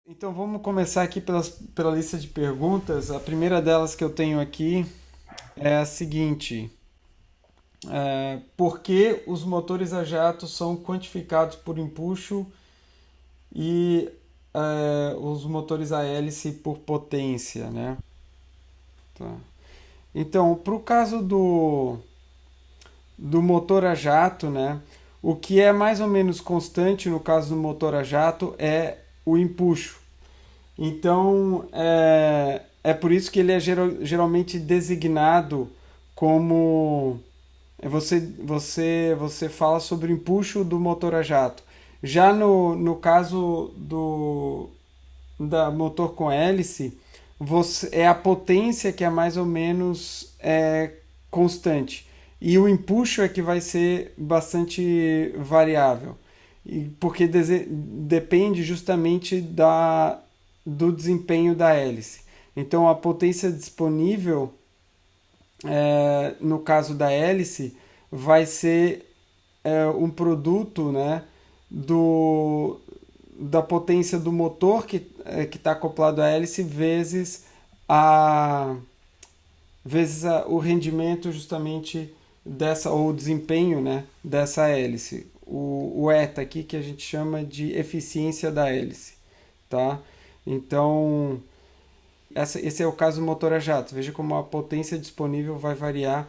Então vamos começar aqui pela lista de perguntas. A primeira delas que eu tenho aqui é a seguinte: por que os motores a jato são quantificados por empuxo e os motores a hélice por potência, né? Tá. Então, para o caso do motor a jato, né? O que é mais ou menos constante no caso do motor a jato é o empuxo. Então, é por isso que ele é geralmente designado como. Você fala sobre o empuxo do motor a jato. Já no caso da motor com hélice, é a potência que é mais ou menos constante. E o empuxo é que vai ser bastante variável. Porque depende justamente do desempenho da hélice. Então a potência disponível, no caso da hélice, vai ser um produto, né, da potência do motor que está acoplado à hélice a, o rendimento justamente dessa, ou o desempenho, né, dessa hélice. O ETA aqui que a gente chama de eficiência da hélice. Tá? Então, esse é o caso do motor a jato. Veja como a potência disponível vai variar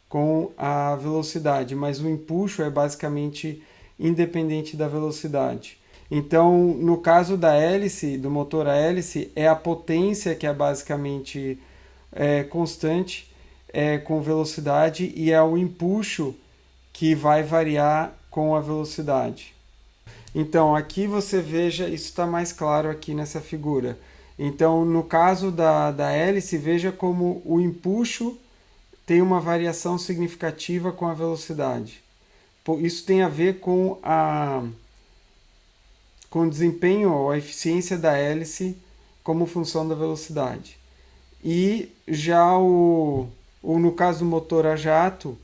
com a velocidade, mas o empuxo é basicamente independente da velocidade. Então, no caso da hélice, do motor a hélice, é a potência que é basicamente constante com velocidade e é o empuxo que vai variar com a velocidade. Então, aqui você veja, isso está mais claro aqui nessa figura. Então, no caso da hélice, veja como o empuxo tem uma variação significativa com a velocidade. Isso tem a ver com o desempenho ou a eficiência da hélice como função da velocidade. E já no caso do motor a jato,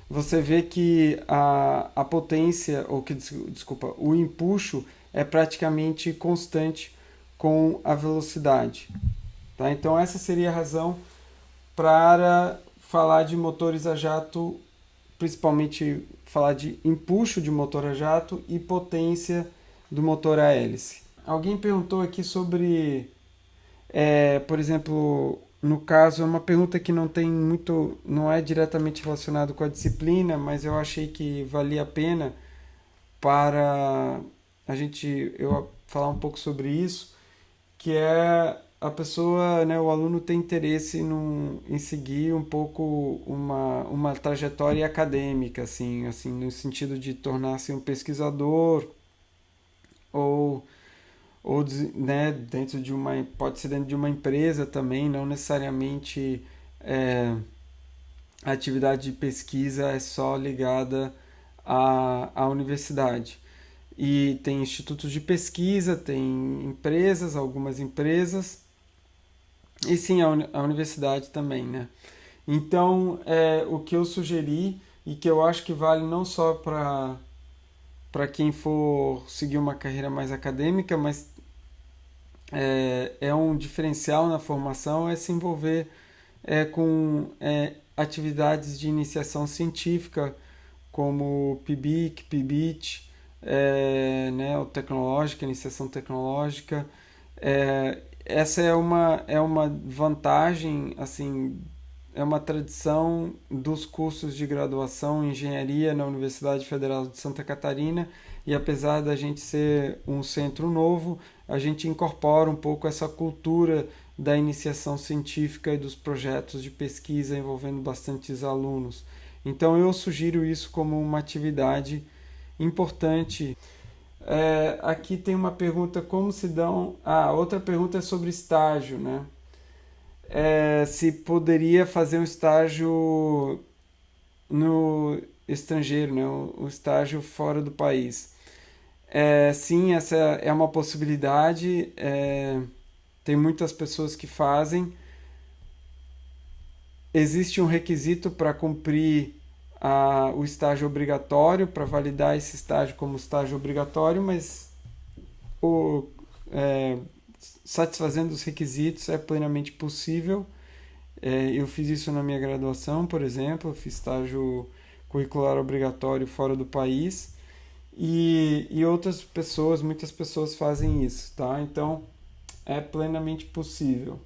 você vê que a potência, ou que, desculpa, o empuxo é praticamente constante com a velocidade. Tá? Então essa seria a razão para falar de motores a jato, principalmente falar de empuxo de motor a jato e potência do motor a hélice. Alguém perguntou aqui sobre, por exemplo, no caso, é uma pergunta que não é diretamente relacionado com a disciplina, mas eu achei que valia a pena para eu falar um pouco sobre isso, que é a pessoa, né, o aluno tem interesse em seguir um pouco uma trajetória acadêmica, assim, no sentido de tornar-se um pesquisador ou né, pode ser dentro de uma empresa também, não necessariamente a atividade de pesquisa é só ligada à universidade. E tem institutos de pesquisa, tem empresas, algumas empresas, e sim a universidade também, né? Então, o que eu sugeri e que eu acho que vale não só para quem for seguir uma carreira mais acadêmica, mas um diferencial na formação é se envolver com atividades de iniciação científica, como PIBIC, PIBIT, né, o tecnológica, iniciação tecnológica. Essa é uma vantagem, assim, é uma tradição dos cursos de graduação em engenharia na Universidade Federal de Santa Catarina, e apesar da gente ser um centro novo, a gente incorpora um pouco essa cultura da iniciação científica e dos projetos de pesquisa envolvendo bastantes alunos. Então eu sugiro isso como uma atividade importante. Aqui tem uma pergunta, como se dão... outra pergunta é sobre estágio, né? Se poderia fazer um estágio no estrangeiro, né? O estágio fora do país. Sim, essa é uma possibilidade. Tem muitas pessoas que fazem. Existe um requisito para cumprir o estágio obrigatório, para validar esse estágio como estágio obrigatório, mas satisfazendo os requisitos, é plenamente possível. Eu fiz isso na minha graduação, por exemplo, eu fiz estágio curricular obrigatório fora do país, e outras pessoas, muitas pessoas fazem isso, tá? Então, é plenamente possível.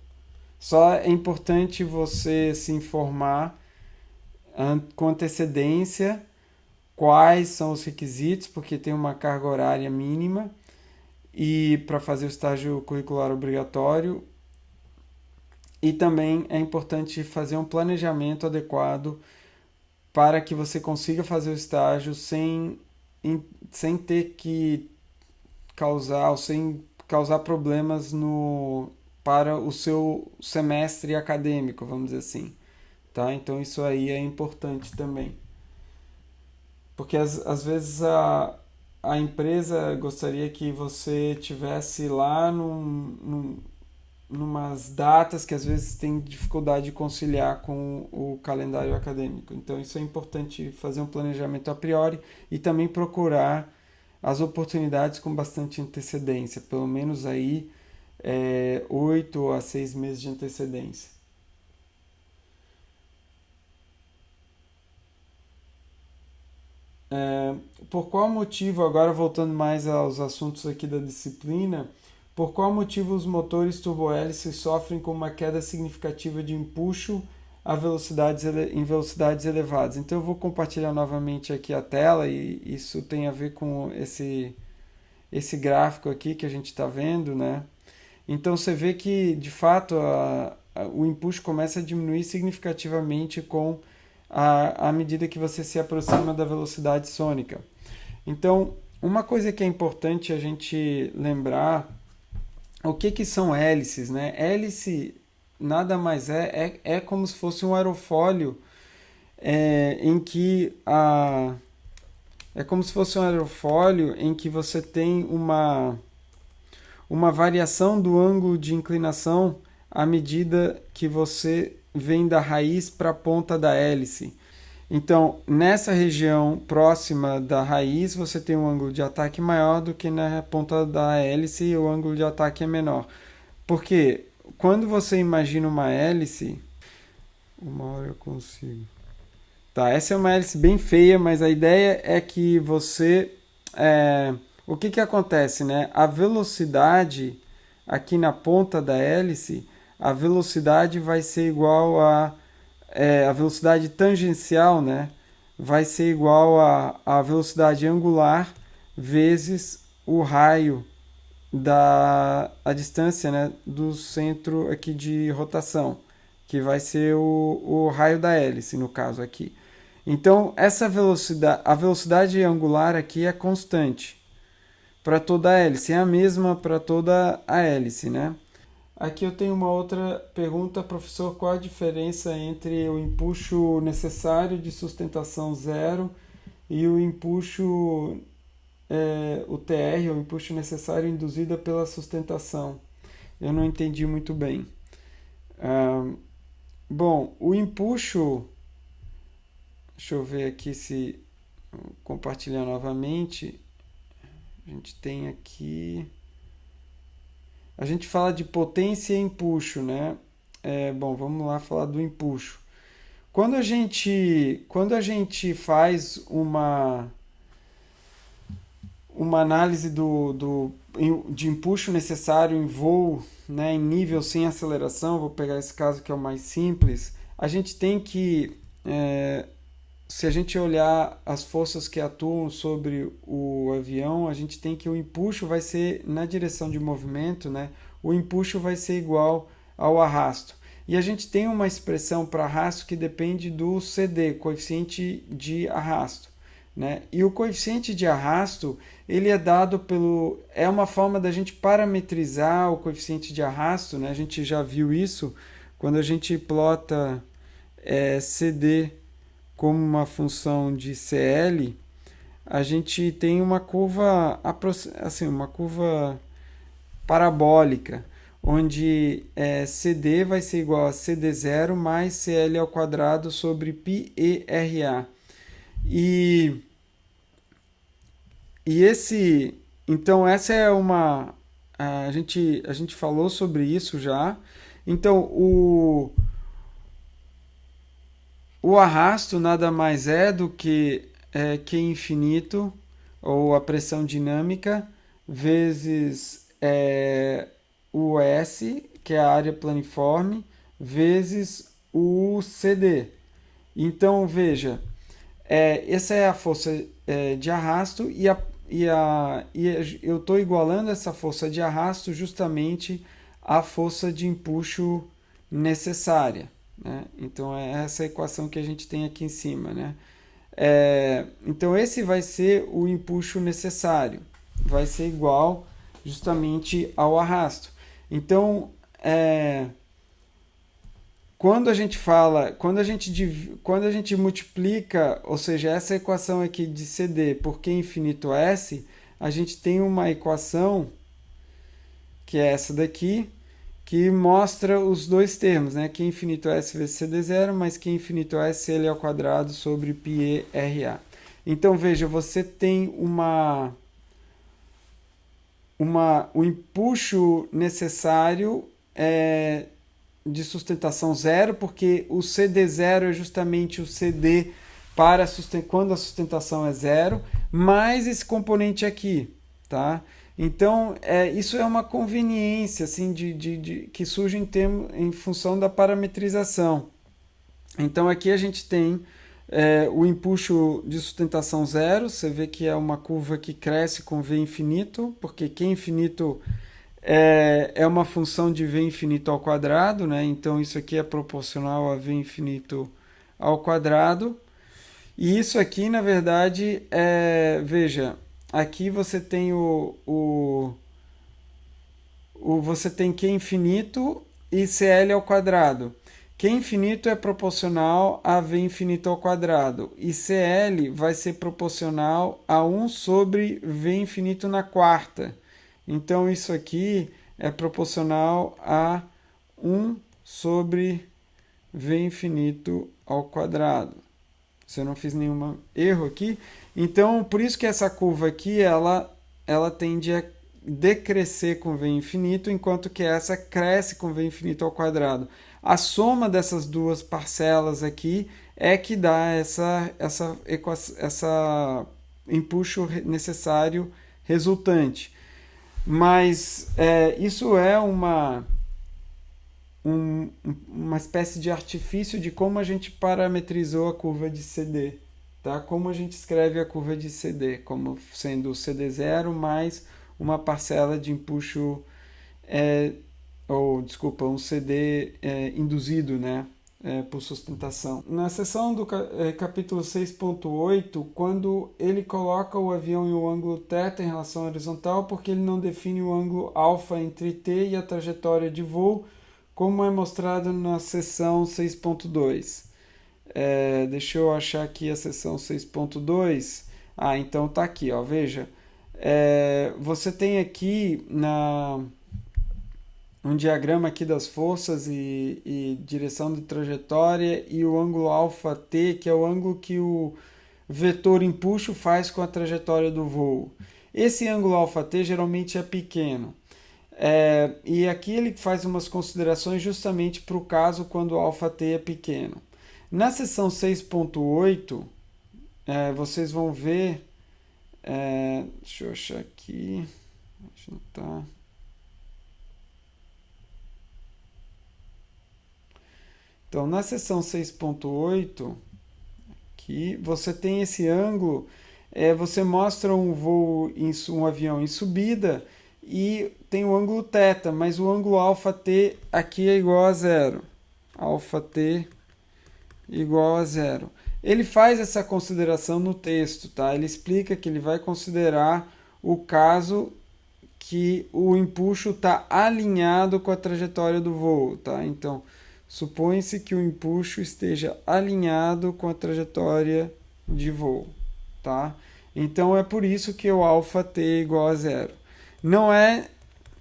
Só é importante você se informar com antecedência quais são os requisitos, porque tem uma carga horária mínima e para fazer o estágio curricular obrigatório. E também é importante fazer um planejamento adequado para que você consiga fazer o estágio sem ter que causar, ou sem causar problemas para o seu semestre acadêmico, vamos dizer assim. Tá? Então isso aí é importante também. Porque às vezes a empresa gostaria que você tivesse lá numas datas que às vezes tem dificuldade de conciliar com o calendário acadêmico. Então isso é importante fazer um planejamento a priori e também procurar as oportunidades com bastante antecedência, pelo menos aí 8 a 6 meses de antecedência. Por qual motivo, agora voltando mais aos assuntos aqui da disciplina, por qual motivo os motores turbohélices sofrem com uma queda significativa de empuxo em velocidades elevadas? Então eu vou compartilhar novamente aqui a tela e isso tem a ver com esse gráfico aqui que a gente está vendo, né? Então você vê que de fato o empuxo começa a diminuir significativamente à medida que você se aproxima da velocidade sônica. Então, uma coisa que é importante a gente lembrar, o que são hélices, né? Hélice nada mais é como se fosse um aerofólio em que é como se fosse um aerofólio em que você tem uma variação do ângulo de inclinação à medida que você vem da raiz para a ponta da hélice. Então, nessa região próxima da raiz, você tem um ângulo de ataque maior do que na ponta da hélice e o ângulo de ataque é menor. Porque quando você imagina uma hélice, uma hora eu consigo. Tá, essa é uma hélice bem feia, mas a ideia é que o que acontece, né? A velocidade aqui na ponta da hélice, a velocidade vai ser igual a velocidade tangencial, né? Vai ser igual a velocidade angular vezes o raio a distância, né, do centro aqui de rotação, que vai ser o raio da hélice, no caso aqui. Então, a velocidade angular aqui é constante para toda a hélice, é a mesma para toda a hélice, né? Aqui eu tenho uma outra pergunta, professor, qual a diferença entre o empuxo necessário de sustentação zero e o empuxo, o TR, o empuxo necessário induzido pela sustentação? Eu não entendi muito bem. Bom, o empuxo, deixa eu ver aqui se compartilhar novamente. A gente tem aqui. A gente fala de potência e empuxo, né? Bom, vamos lá falar do empuxo. Quando a gente faz uma análise de empuxo necessário em voo, né, em nível sem aceleração, vou pegar esse caso que é o mais simples, a gente tem que, se a gente olhar as forças que atuam sobre o avião, a gente tem que o empuxo vai ser na direção de movimento, né? O empuxo vai ser igual ao arrasto. E a gente tem uma expressão para arrasto que depende do CD, coeficiente de arrasto, né? E o coeficiente de arrasto, ele é dado é uma forma da gente parametrizar o coeficiente de arrasto, né? A gente já viu isso quando a gente plota CD como uma função de CL, a gente tem uma curva, assim, uma curva parabólica, onde CD vai ser igual a CD0 mais CL ao quadrado sobre πERA. Então essa é a gente falou sobre isso já. Então, o arrasto nada mais é do que Q infinito, ou a pressão dinâmica, vezes o S, que é a área planiforme, vezes o CD. Então, veja, essa é a força de arrasto e eu estou igualando essa força de arrasto justamente à força de empuxo necessária. Né? Então, é essa equação que a gente tem aqui em cima. Né? Então, esse vai ser o empuxo necessário. Vai ser igual justamente ao arrasto. Então, quando a gente fala, quando a gente multiplica, ou seja, essa equação aqui de CD por Q infinito S, a gente tem uma equação, que é essa daqui, que mostra os dois termos, né? Q infinito S vezes CD0, mais Q infinito S L ao quadrado sobre πe RA. Então, veja, você tem o empuxo necessário de sustentação zero, porque o CD0 é justamente o CD para quando a sustentação é zero, mais esse componente aqui, tá? Então, isso é uma conveniência assim, que surge em função da parametrização. Então, aqui a gente tem o empuxo de sustentação zero, você vê que é uma curva que cresce com V infinito, porque Q infinito é uma função de V infinito ao quadrado, né? Então isso aqui é proporcional a V infinito ao quadrado. E isso aqui, na verdade, veja, aqui você tem você tem Q infinito e CL ao quadrado. Q infinito é proporcional a V infinito ao quadrado. E CL vai ser proporcional a 1 sobre V infinito na quarta. Então, isso aqui é proporcional a 1 sobre V infinito ao quadrado. Se eu não fiz nenhum erro aqui. Então, por isso que essa curva aqui, ela tende a decrescer com V infinito, enquanto que essa cresce com V infinito ao quadrado. A soma dessas duas parcelas aqui é que dá essa empuxo necessário resultante. Mas isso é uma espécie de artifício de como a gente parametrizou a curva de CD. Tá? Como a gente escreve a curva de CD, como sendo o CD0 mais uma parcela de empuxo, um CD induzido, né? Por sustentação. Na seção do capítulo 6.8, quando ele coloca o avião em um ângulo θ em relação à horizontal, porque ele não define o ângulo alfa entre t e a trajetória de voo, como é mostrado na seção 6.2. Deixa eu achar aqui a seção 6.2. Então tá aqui, ó, veja. Você tem aqui um diagrama aqui das forças e direção de trajetória e o ângulo alfa t, que é o ângulo que o vetor empuxo faz com a trajetória do voo. Esse ângulo alfa t geralmente é pequeno. E aqui ele faz umas considerações justamente para o caso quando o alfa t é pequeno. Na seção 6.8, vocês vão ver... deixa eu achar aqui... Deixa eu notar... Então, na seção 6.8, aqui, você tem esse ângulo, você mostra um avião em subida e tem o ângulo θ, mas o ângulo alfa t aqui é igual a zero. Alfa t igual a zero. Ele faz essa consideração no texto, tá? Ele explica que ele vai considerar o caso que o empuxo está alinhado com a trajetória do voo, tá? Então, supõe-se que o empuxo esteja alinhado com a trajetória de voo, tá? Então é por isso que o alfa t é igual a zero. Não é,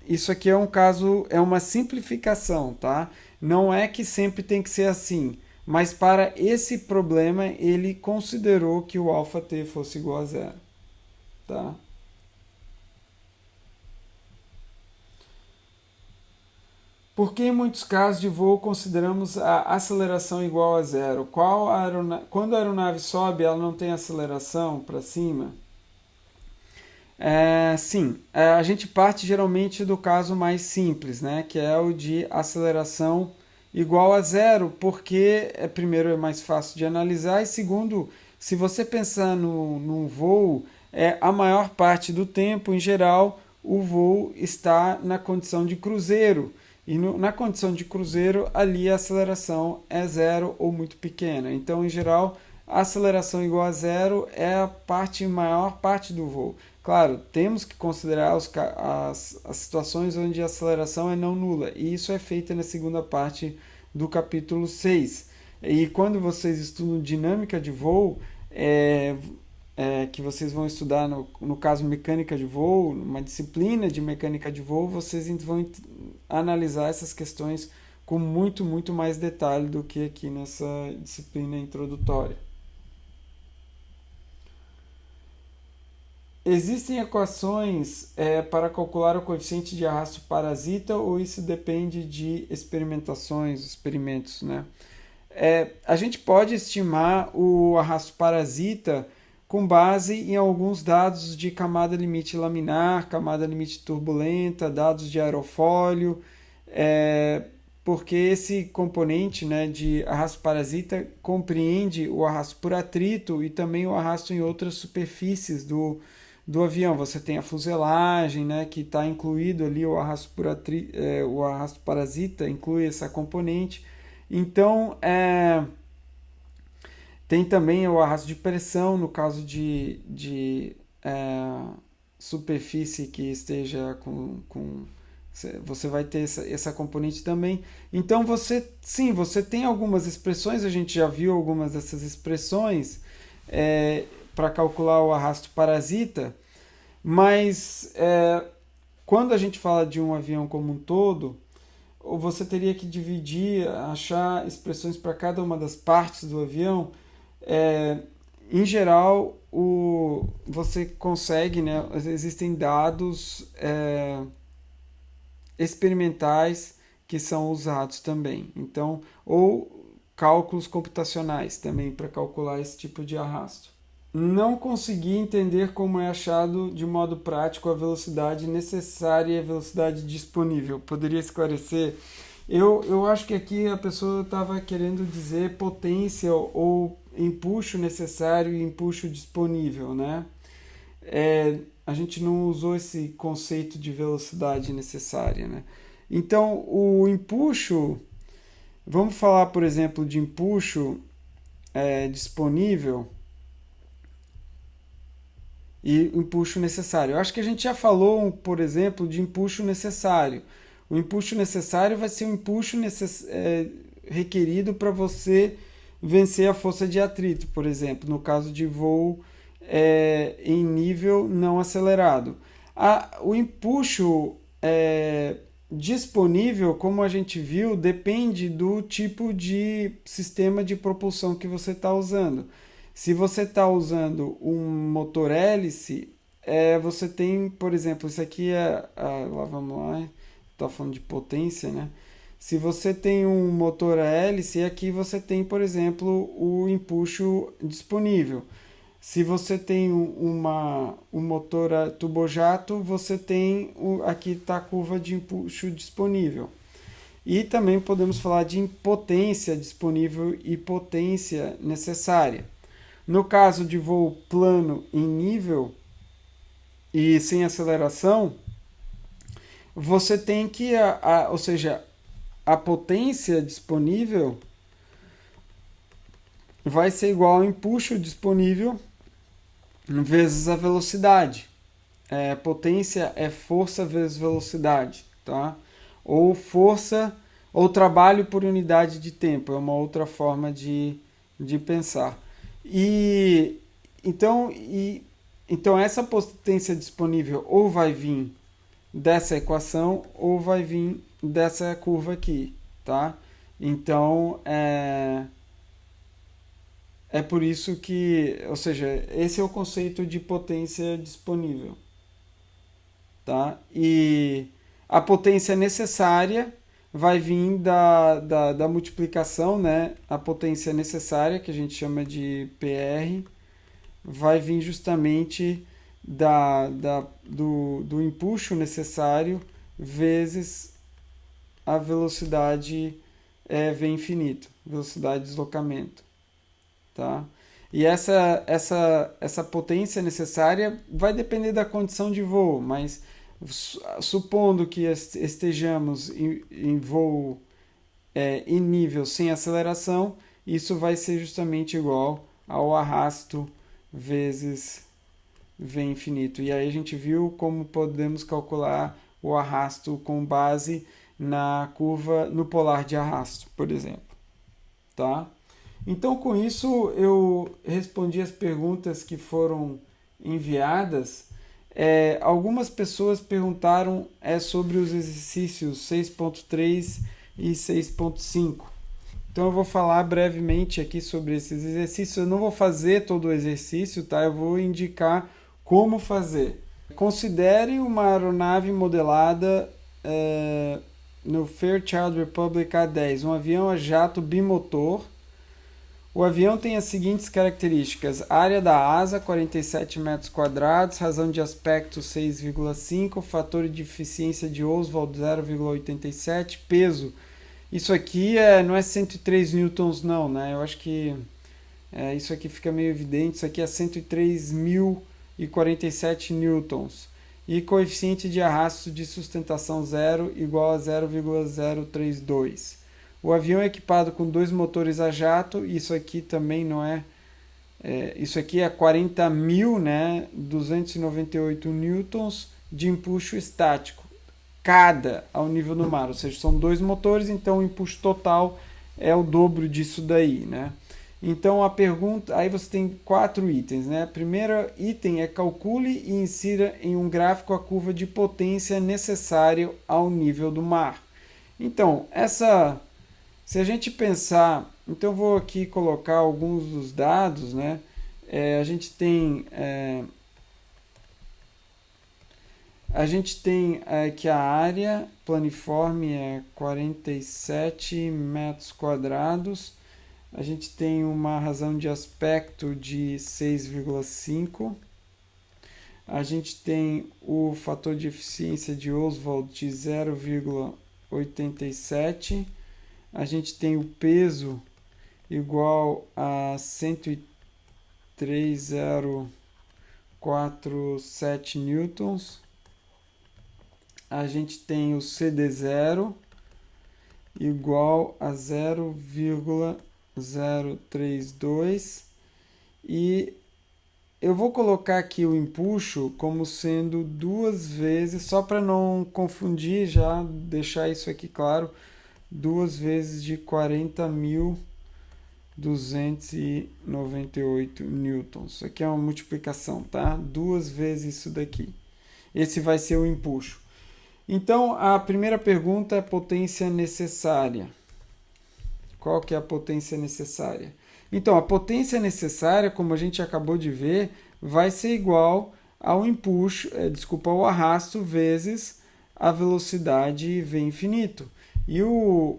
isso aqui é um caso, é uma simplificação, tá? Não é que sempre tem que ser assim, mas para esse problema ele considerou que o alfa t fosse igual a zero, tá? Porque em muitos casos de voo consideramos a aceleração igual a zero? Quando a aeronave sobe, ela não tem aceleração para cima? Sim, a gente parte geralmente do caso mais simples, né, que é o de aceleração igual a zero, porque primeiro é mais fácil de analisar e segundo, se você pensar num voo, a maior parte do tempo, em geral, o voo está na condição de cruzeiro. E na condição de cruzeiro, ali a aceleração é zero ou muito pequena. Então, em geral, a aceleração igual a zero é a maior parte do voo. Claro, temos que considerar as situações onde a aceleração é não nula, e isso é feito na segunda parte do capítulo 6. E quando vocês estudam dinâmica de voo, que vocês vão estudar, no caso, mecânica de voo, uma disciplina de mecânica de voo, vocês vão analisar essas questões com muito, muito mais detalhe do que aqui nessa disciplina introdutória. Existem equações para calcular o coeficiente de arrasto parasita ou isso depende de experimentos, né? A gente pode estimar o arrasto parasita com base em alguns dados de camada limite laminar, camada limite turbulenta, dados de aerofólio, porque esse componente, né, de arrasto parasita compreende o arrasto por atrito e também o arrasto em outras superfícies do avião. Você tem a fuselagem, né, que está incluído ali, o arrasto o arrasto parasita inclui essa componente. Então, tem também o arrasto de pressão, no caso de superfície que esteja com você vai ter essa componente também. Então, você tem algumas expressões, a gente já viu algumas dessas expressões para calcular o arrasto parasita, mas quando a gente fala de um avião como um todo, você teria que dividir, achar expressões para cada uma das partes do avião. Em geral, você consegue, né, existem dados experimentais que são usados também. Então, ou cálculos computacionais também para calcular esse tipo de arrasto. Não consegui entender como é achado de modo prático a velocidade necessária e a velocidade disponível. Poderia esclarecer? Eu acho que aqui a pessoa estava querendo dizer potência ou empuxo necessário e empuxo disponível, né? A gente não usou esse conceito de velocidade necessária, né? Então, o empuxo, vamos falar, por exemplo, de empuxo disponível e empuxo necessário. Eu acho que a gente já falou, por exemplo, de empuxo necessário. O empuxo necessário vai ser um empuxo requerido para você vencer a força de atrito, por exemplo, no caso de voo em nível não acelerado. O empuxo disponível, como a gente viu, depende do tipo de sistema de propulsão que você está usando. Se você está usando um motor hélice, você tem, por exemplo, isso aqui lá vamos lá, está falando de potência, né? Se você tem um motor a hélice, aqui você tem, por exemplo, o empuxo disponível. Se você tem um motor a turbojato, você tem aqui está a curva de empuxo disponível. E também podemos falar de potência disponível e potência necessária. No caso de voo plano em nível e sem aceleração, você tem que, ou seja, a potência disponível vai ser igual ao empuxo disponível vezes a velocidade. Potência é força vezes velocidade, tá? Ou força ou trabalho por unidade de tempo, é uma outra forma de pensar. Então essa potência disponível ou vai vir dessa equação ou vai vir dessa curva aqui, tá? Então é por isso que, ou seja, esse é o conceito de potência disponível, tá? E a potência necessária vai vir da multiplicação, né? A potência necessária, que a gente chama de PR, vai vir justamente do empuxo necessário vezes a velocidade V infinito, velocidade de deslocamento, tá? E essa potência necessária vai depender da condição de voo, mas supondo que estejamos em voo em nível sem aceleração, isso vai ser justamente igual ao arrasto vezes V infinito. E aí a gente viu como podemos calcular o arrasto com base na curva no polar de arrasto, por exemplo, tá? Então, com isso, eu respondi as perguntas que foram enviadas. Algumas pessoas perguntaram sobre os exercícios 6.3 e 6.5. Então, eu vou falar brevemente aqui sobre esses exercícios. Eu não vou fazer todo o exercício, tá? Eu vou indicar como fazer. Considere uma aeronave modelada no Fairchild Republic A10, um avião a jato bimotor. O avião tem as seguintes características: área da asa 47 metros quadrados, razão de aspecto 6,5, fator de eficiência de Oswald 0,87, peso. Isso aqui não é 103 newtons não, né? Eu acho que isso aqui fica meio evidente. Isso aqui é 103.047 newtons. E coeficiente de arrasto de sustentação zero igual a 0,032. O avião é equipado com 2 motores a jato. Isso aqui também não isso aqui é 40.000, né? 298 newtons de empuxo estático, cada ao nível do mar. Ou seja, são 2 motores, então o empuxo total é o dobro disso daí, né? Então a pergunta, aí você tem 4 itens, né? Primeiro item é: calcule e insira em um gráfico a curva de potência necessária ao nível do mar. Então, se a gente pensar, então eu vou aqui colocar alguns dos dados, né? A gente tem que a área planiforme é 47 metros quadrados. A gente tem uma razão de aspecto de 6,5. A gente tem o fator de eficiência de Oswald de 0,87. A gente tem o peso igual a 103,047 newtons. A gente tem o CD0 igual a 0,032. E eu vou colocar aqui o empuxo como sendo 2 vezes, só para não confundir, já deixar isso aqui claro, 2 vezes de 40.298 newtons. Isso aqui é uma multiplicação, tá? 2 vezes isso daqui. Esse vai ser o empuxo. Então, a primeira pergunta é potência necessária. Qual que é a potência necessária? Então, a potência necessária, como a gente acabou de ver, vai ser igual ao empuxo, ao arrasto vezes a velocidade V infinito. E o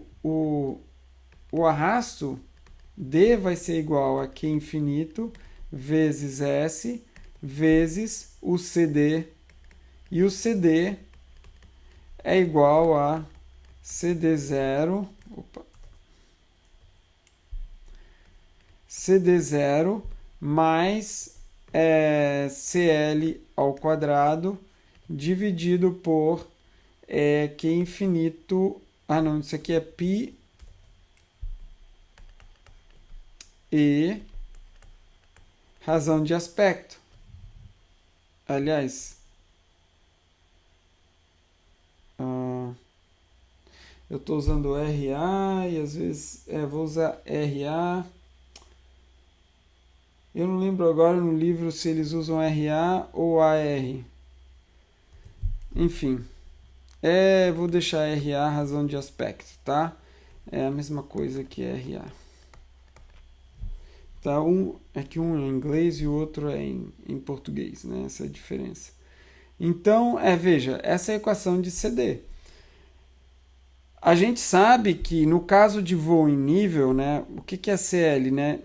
arrasto D vai ser igual a Q infinito vezes S vezes o CD. E o CD é igual a CD0, CD0 mais CL ao quadrado dividido por Q infinito. Ah, não, isso aqui é π e razão de aspecto. Aliás, eu estou usando RA e às vezes vou usar RA. Eu não lembro agora no livro se eles usam RA ou AR. Enfim, vou deixar RA, razão de aspecto, tá? É a mesma coisa que RA. Tá? Que um é em inglês e o outro é em português, né? Essa é a diferença. Então, veja, essa é a equação de CD. A gente sabe que no caso de voo em nível, né, o que é CL, né?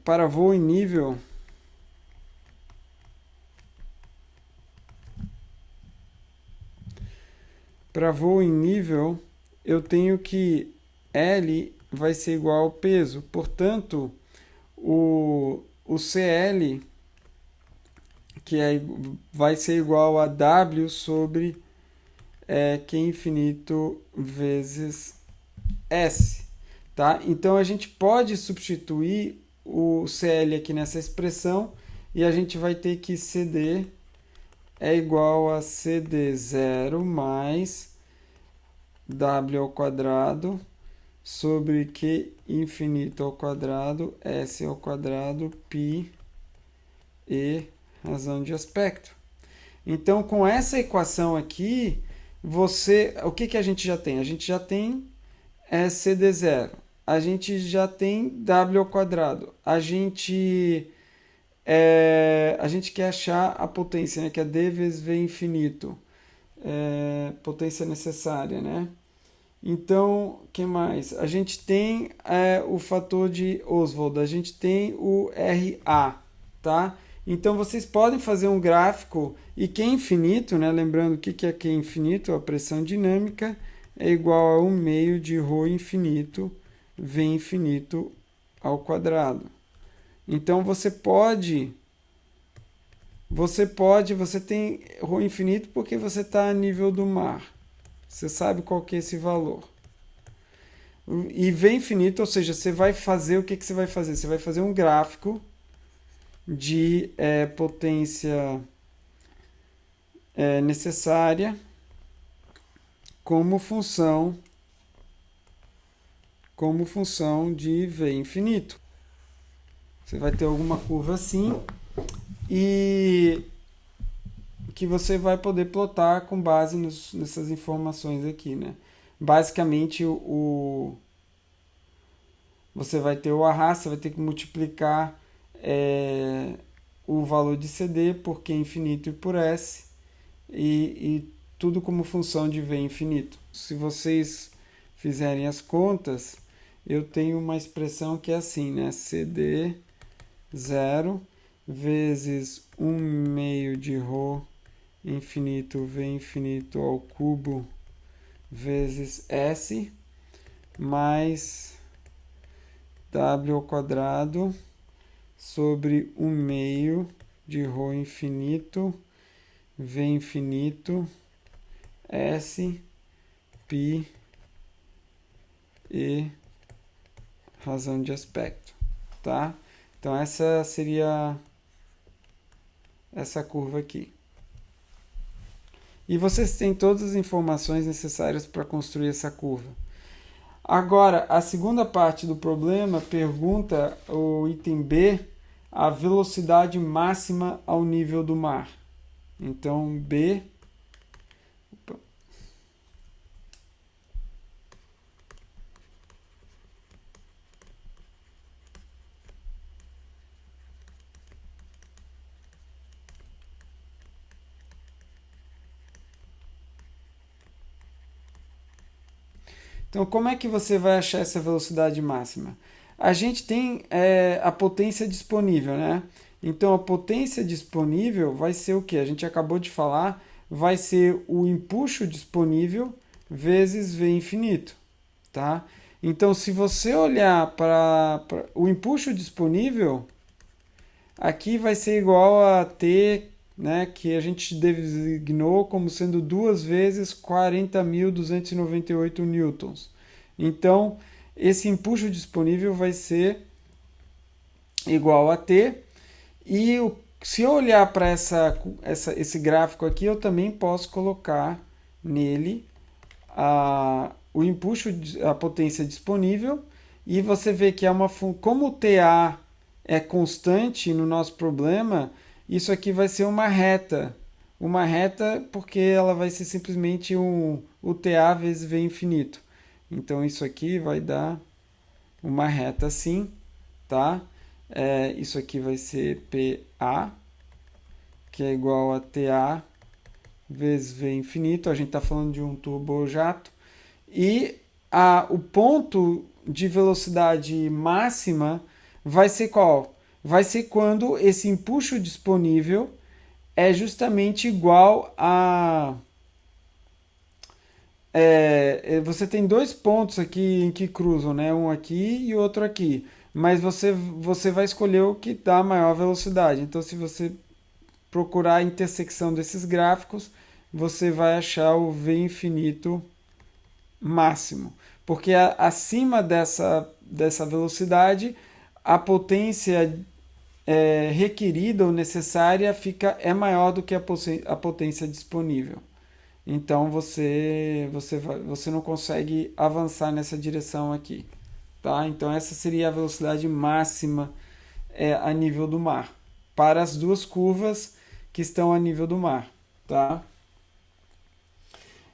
Para voo em nível, para voo em nível, eu tenho que L vai ser igual ao peso. Portanto, o CL vai ser igual a W sobre Q infinito vezes S. Tá? Então a gente pode substituir o CL aqui nessa expressão e a gente vai ter que CD é igual a CD0 mais W ao quadrado sobre Q infinito ao quadrado, S ao quadrado, π e razão de aspecto. Então, com essa equação aqui, o que a gente já tem? A gente já tem CD0, a gente já tem W ao quadrado, a gente quer achar a potência, né, que é D vezes V infinito, potência necessária, né? Então, o que mais? A gente tem o fator de Oswald, a gente tem o RA, tá? Então, vocês podem fazer um gráfico e Q infinito, né? Lembrando o que é Q infinito, a pressão dinâmica, é igual a 1 meio de ρ infinito, V infinito ao quadrado. Então, você tem ρ infinito porque você está a nível do mar. Você sabe qual que é esse valor. E V infinito, ou seja, você vai fazer o que você vai fazer? Você vai fazer um gráfico de potência necessária como função de V infinito. Você vai ter alguma curva assim e que você vai poder plotar com base nessas informações aqui, né? Basicamente, você vai ter o arrasto, você vai ter que multiplicar o valor de CD por Q infinito e por S, e tudo como função de V infinito. Se vocês fizerem as contas, eu tenho uma expressão que é assim, né? CD 0 vezes 1 meio de ρ infinito V infinito ao cubo vezes S mais W ao quadrado sobre 1 meio de ρ infinito V infinito S π e razão de aspecto, tá? Então essa seria essa curva aqui. E vocês têm todas as informações necessárias para construir essa curva. Agora, a segunda parte do problema pergunta, o item B, a velocidade máxima ao nível do mar. Então, B... Opa. Então, como é que você vai achar essa velocidade máxima? A gente tem a potência disponível, né? Então, a potência disponível vai ser o que? A gente acabou de falar, vai ser o empuxo disponível vezes V infinito, tá? Então, se você olhar para o empuxo disponível, aqui vai ser igual a T, né, que a gente designou como sendo 2 vezes 40.298 newtons. Então, esse empuxo disponível vai ser igual a T. E se eu olhar para esse gráfico aqui, eu também posso colocar nele o empuxo, a potência disponível. E você vê que como o TA é constante no nosso problema, isso aqui vai ser uma reta. Uma reta porque ela vai ser simplesmente o TA vezes V infinito. Então isso aqui vai dar uma reta assim, tá? Isso aqui vai ser PA, que é igual a TA vezes V infinito. A gente está falando de um turbojato. E o ponto de velocidade máxima vai ser qual? Vai ser quando esse empuxo disponível é justamente igual a... você tem dois pontos aqui em que cruzam, né? Um aqui e outro aqui. Mas você vai escolher o que dá maior velocidade. Então, se você procurar a intersecção desses gráficos, você vai achar o V infinito máximo. Porque acima dessa velocidade, a potência requerida ou necessária é maior do que a potência disponível. Então você não consegue avançar nessa direção aqui. Tá? Então essa seria a velocidade máxima a nível do mar, para as duas curvas que estão a nível do mar. Tá?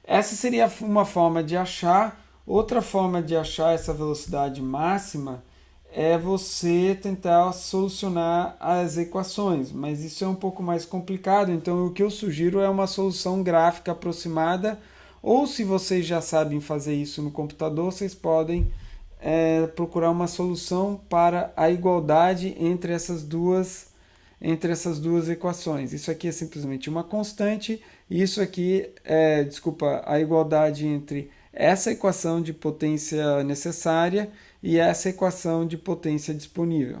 Essa seria uma forma de achar. Outra forma de achar essa velocidade máxima é você tentar solucionar as equações, mas isso é um pouco mais complicado, então o que eu sugiro é uma solução gráfica aproximada, ou se vocês já sabem fazer isso no computador, vocês podem procurar uma solução para a igualdade entre essas duas equações. Isso aqui é simplesmente uma constante, e isso aqui é, desculpa, a igualdade entre essa equação de potência necessária e essa equação de potência disponível.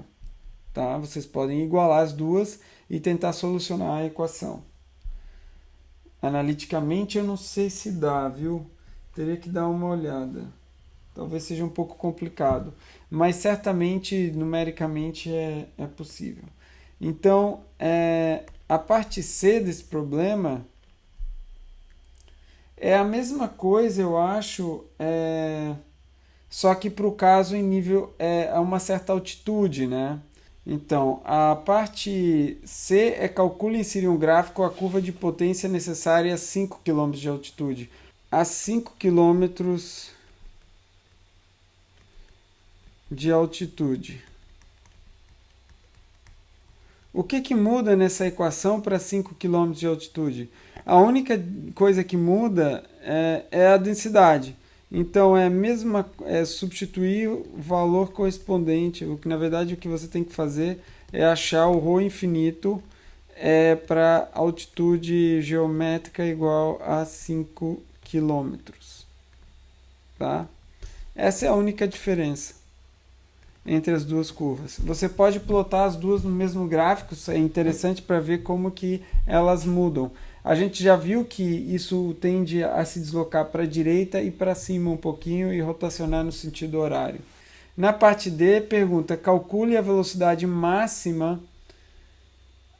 Tá? Vocês podem igualar as duas e tentar solucionar a equação. Analiticamente eu não sei se dá, viu? Teria que dar uma olhada. Talvez seja um pouco complicado, mas certamente numericamente é possível. Então, a parte C desse problema é a mesma coisa, eu acho, só que para o caso em nível a uma certa altitude, né? Então, a parte C calcula e insere um gráfico a curva de potência necessária a 5 km de altitude. A 5 km de altitude. O que muda nessa equação para 5 km de altitude? A única coisa que muda é a densidade. Então é substituir o valor correspondente. O que na verdade o que você tem que fazer é achar o ρ infinito para altitude geométrica igual a 5 km. Tá? Essa é a única diferença entre as duas curvas. Você pode plotar as duas no mesmo gráfico, isso é interessante para ver como que elas mudam. A gente já viu que isso tende a se deslocar para a direita e para cima um pouquinho e rotacionar no sentido horário. Na parte D, pergunta, calcule a velocidade máxima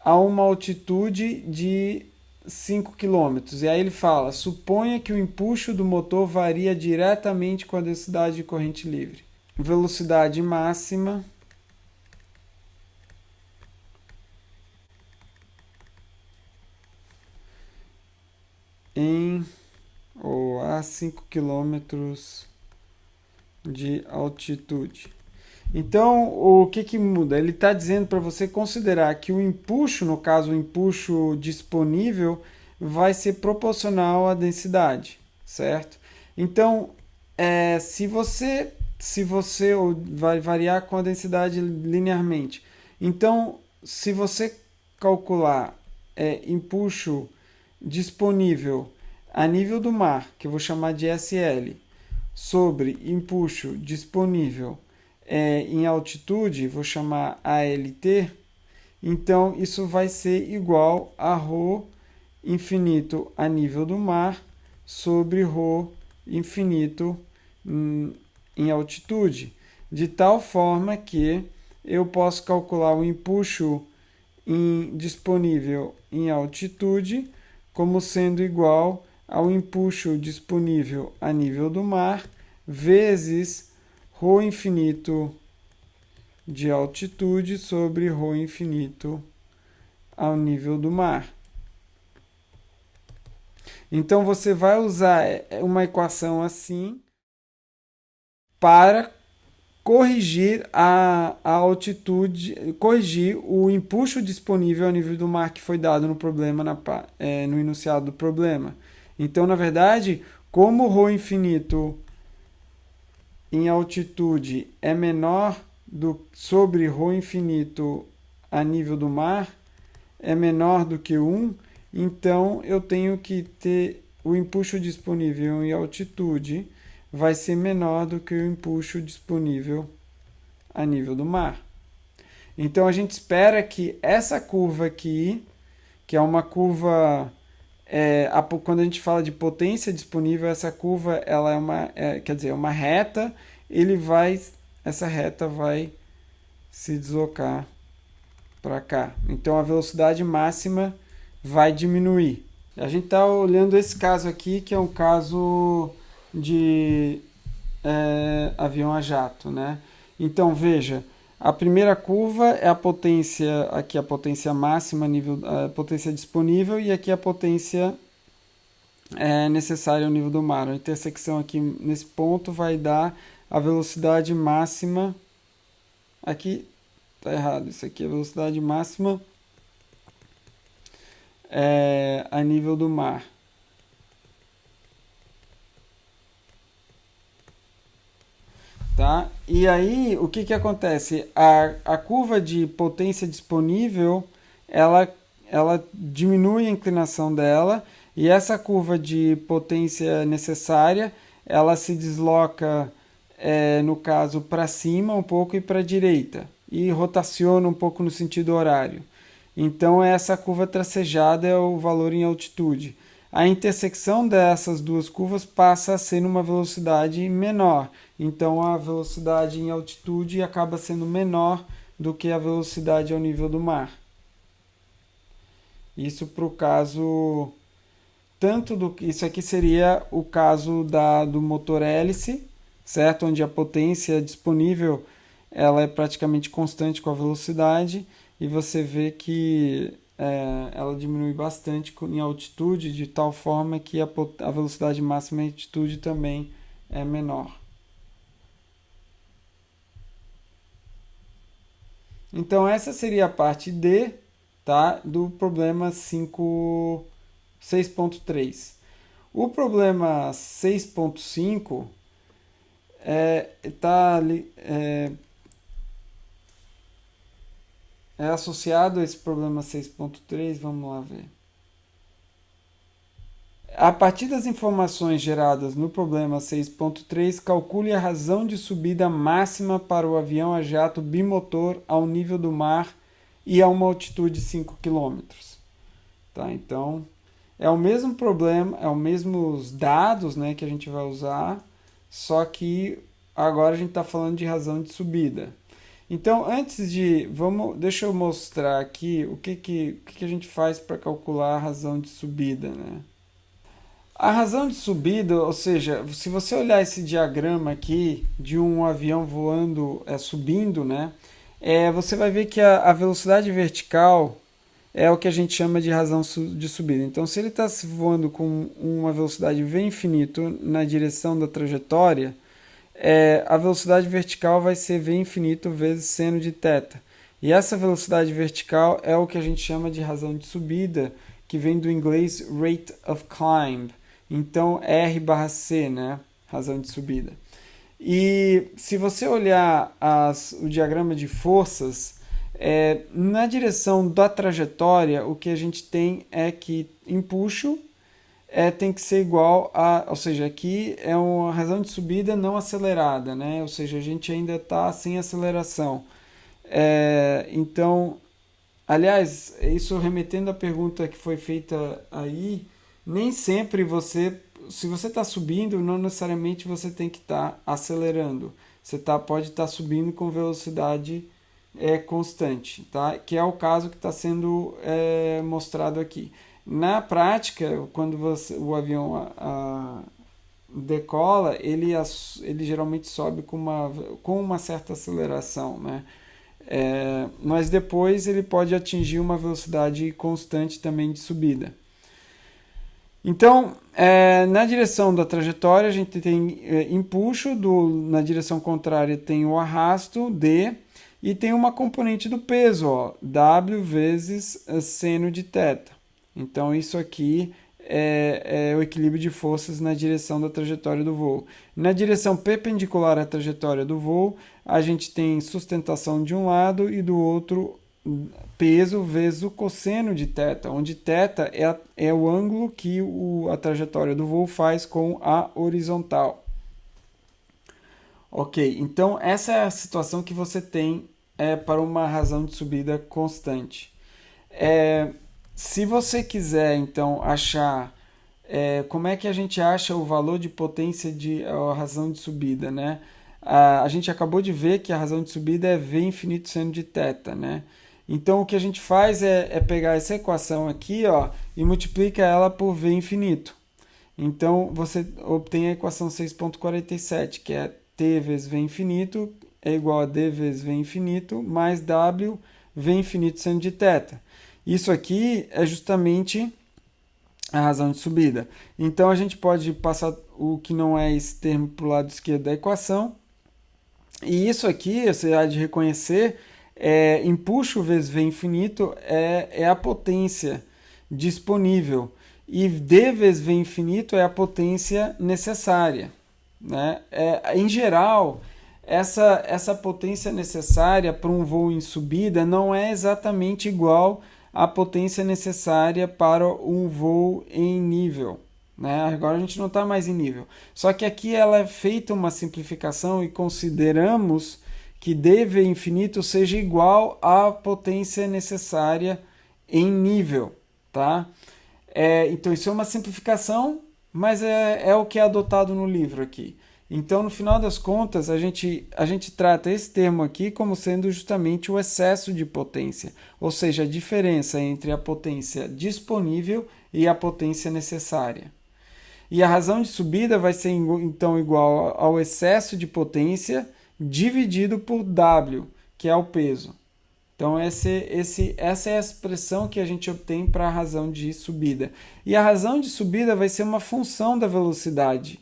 a uma altitude de 5 km. E aí ele fala, suponha que o empuxo do motor varia diretamente com a densidade de corrente livre. Velocidade máxima a 5 km de altitude. Então, o que muda? Ele está dizendo para você considerar que o empuxo, no caso o empuxo disponível, vai ser proporcional à densidade, certo? Então, se você vai variar com a densidade linearmente. Então, se você calcular empuxo disponível a nível do mar, que eu vou chamar de SL, sobre empuxo disponível em altitude, vou chamar ALT, então isso vai ser igual a ρ infinito a nível do mar sobre ρ infinito em altitude, de tal forma que eu posso calcular o empuxo disponível em altitude como sendo igual ao empuxo disponível a nível do mar vezes ρ infinito de altitude sobre ρ infinito ao nível do mar. Então você vai usar uma equação assim para corrigir a altitude, corrigir o empuxo disponível a nível do mar que foi dado no problema, no enunciado do problema. Então, na verdade, como o ρ infinito em altitude é menor sobre ρ infinito a nível do mar, é menor do que 1, então eu tenho que ter o empuxo disponível em altitude vai ser menor do que o empuxo disponível a nível do mar. Então a gente espera que essa curva aqui, que é uma curva, quando a gente fala de potência disponível, essa curva ela é uma reta, essa reta vai se deslocar para cá. Então a velocidade máxima vai diminuir. A gente está olhando esse caso aqui, que é um caso de avião a jato, né? Então veja, a primeira curva é a potência, aqui a potência máxima, a potência disponível, e aqui a potência necessária ao nível do mar. A intersecção aqui nesse ponto vai dar a velocidade máxima. Aqui tá errado, isso aqui é a velocidade máxima a nível do mar. Tá? E aí, o que acontece? A curva de potência disponível, ela diminui a inclinação dela, e essa curva de potência necessária, ela se desloca, no caso, para cima um pouco e para a direita, e rotaciona um pouco no sentido horário. Então, essa curva tracejada é o valor em altitude. A intersecção dessas duas curvas passa a ser numa velocidade menor. Então, a velocidade em altitude acaba sendo menor do que a velocidade ao nível do mar. Isso para o caso... Isso aqui seria o caso do motor hélice, certo? Onde a potência disponível ela é praticamente constante com a velocidade, e você vê que ela diminui bastante em altitude, de tal forma que a velocidade máxima em altitude também é menor. Então essa seria a parte D, tá, do problema 6.3. O problema 6.5 é associado a esse problema 6.3, vamos lá ver. A partir das informações geradas no problema 6.3, calcule a razão de subida máxima para o avião a jato bimotor ao nível do mar e a uma altitude de 5 km. Tá? Então, é o mesmo problema, é os mesmos dados, né, que a gente vai usar, só que agora a gente está falando de razão de subida. Então, deixa eu mostrar aqui o que a gente faz para calcular a razão de subida, né? A razão de subida, ou seja, se você olhar esse diagrama aqui de um avião voando, subindo, né, você vai ver que a velocidade vertical é o que a gente chama de razão de subida. Então, se ele está voando com uma velocidade v infinito na direção da trajetória, a velocidade vertical vai ser v infinito vezes seno de θ. E essa velocidade vertical é o que a gente chama de razão de subida, que vem do inglês rate of climb. Então, R/C, né? Razão de subida. E se você olhar o diagrama de forças, na direção da trajetória, o que a gente tem é que empuxo tem que ser igual a... Ou seja, aqui é uma razão de subida não acelerada, né? Ou seja, a gente ainda está sem aceleração. Então, aliás, isso remetendo à pergunta que foi feita aí, nem sempre se você está subindo, não necessariamente você tem que estar acelerando. Você pode estar subindo com velocidade constante, tá? Que é o caso que está sendo mostrado aqui. Na prática, quando o avião decola, ele geralmente sobe com uma certa aceleração, né? Mas depois ele pode atingir uma velocidade constante também de subida. Então, na direção da trajetória, a gente tem empuxo, na direção contrária tem o arrasto, D, e tem uma componente do peso, ó, W vezes seno de θ. Então, isso aqui é o equilíbrio de forças na direção da trajetória do voo. Na direção perpendicular à trajetória do voo, a gente tem sustentação de um lado e do outro peso vezes o cosseno de θ, onde θ é o ângulo que a trajetória do voo faz com a horizontal. Ok, então essa é a situação que você tem para uma razão de subida constante. Se você quiser, então, achar como é que a gente acha o valor de potência de a razão de subida, né? A gente acabou de ver que a razão de subida é V infinito seno de θ, né? Então, o que a gente faz é pegar essa equação aqui, ó, e multiplica ela por V infinito. Então, você obtém a equação 6,47, que é T vezes V infinito é igual a D vezes V infinito mais W V infinito seno de θ. Isso aqui é justamente a razão de subida. Então, a gente pode passar o que não é esse termo para o lado esquerdo da equação. E isso aqui, você há de reconhecer, empuxo vezes V infinito é a potência disponível. E D vezes V infinito é a potência necessária. Né? Em geral, essa potência necessária para um voo em subida não é exatamente igual à potência necessária para um voo em nível. Né? Agora a gente não está mais em nível. Só que aqui ela é feita uma simplificação e consideramos que dV infinito seja igual à potência necessária em nível. Tá? Então isso é uma simplificação, mas é o que é adotado no livro aqui. Então, no final das contas, a gente trata esse termo aqui como sendo justamente o excesso de potência, ou seja, a diferença entre a potência disponível e a potência necessária. E a razão de subida vai ser então igual ao excesso de potência dividido por W, que é o peso. Então, essa é a expressão que a gente obtém para a razão de subida. E a razão de subida vai ser uma função da velocidade,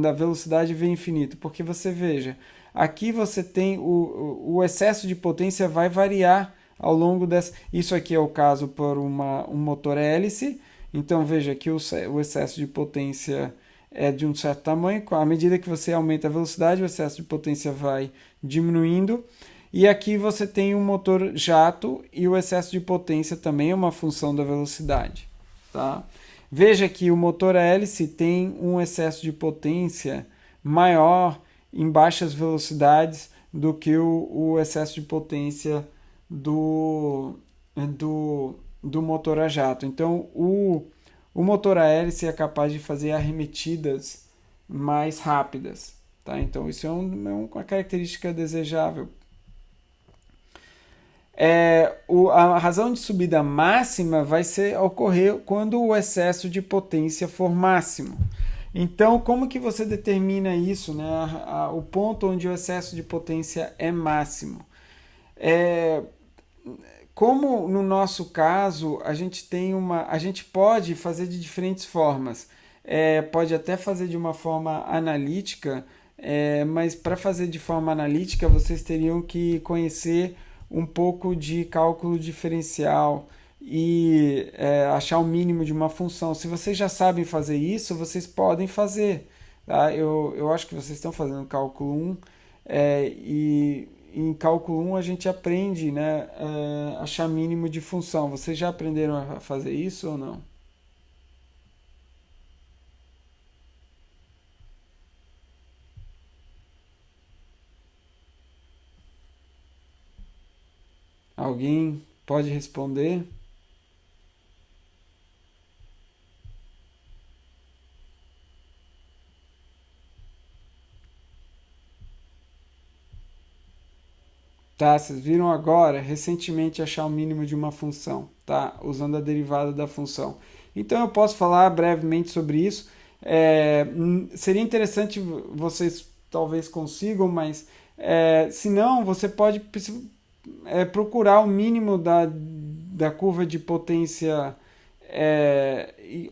da velocidade V infinito, porque você veja, aqui você tem o excesso de potência vai variar ao longo dessa... Isso aqui é o caso por um motor hélice, então veja que o excesso de potência é de um certo tamanho, à medida que você aumenta a velocidade, o excesso de potência vai diminuindo. E aqui você tem um motor jato e o excesso de potência também é uma função da velocidade. Tá? Veja que o motor hélice tem um excesso de potência maior em baixas velocidades do que o excesso de potência do motor a jato. Então, o motor a hélice é capaz de fazer arremetidas mais rápidas. Tá? Então, isso é uma característica desejável. A razão de subida máxima vai ocorrer quando o excesso de potência for máximo. Então, como que você determina isso, né? O ponto onde o excesso de potência é máximo? Como no nosso caso, a gente pode fazer de diferentes formas. Pode até fazer de uma forma analítica, mas para fazer de forma analítica, vocês teriam que conhecer um pouco de cálculo diferencial e achar o mínimo de uma função. Se vocês já sabem fazer isso, vocês podem fazer. Tá? Eu acho que vocês estão fazendo cálculo 1 e em cálculo 1 a gente aprende, né, achar mínimo de função. Vocês já aprenderam a fazer isso ou não? Alguém pode responder? Tá, vocês viram agora, recentemente, achar o mínimo de uma função, tá? Usando a derivada da função. Então eu posso falar brevemente sobre isso. Seria interessante vocês talvez consigam, mas se não, você pode procurar o mínimo da curva de potência